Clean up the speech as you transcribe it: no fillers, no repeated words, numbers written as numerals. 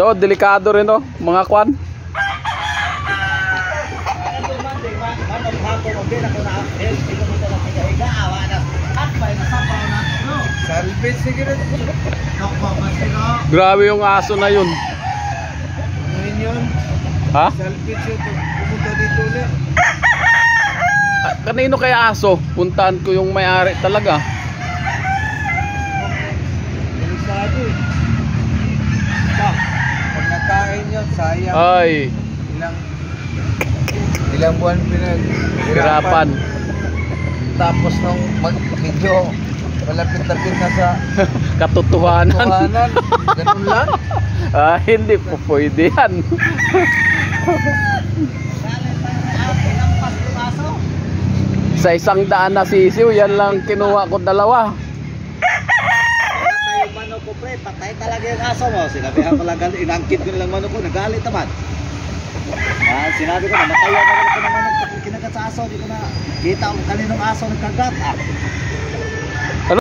To, delikado rin oh, mga kwan. Grabe yung aso na yun. Ha? Kanino kaya aso? Puntahan ko yung may-ari talaga. Pag nakain yun, sayang. Ay, ilang buwan hirapan. Tapos nung medyo malapit-lapit na sa Katotohanan. ganun lang. Hindi po pwede yan. Sa 100 na sisiw, yan lang kinuha ko 2. Manok ko pre, patay talaga yung aso mo. Sinabihan ko lang, inangkit ko nilang manok ko, nagalit naman. Sinabi ko, namatay ako ng manok, kinagat sa aso, di ko na kita kung kaninong aso nagkagat.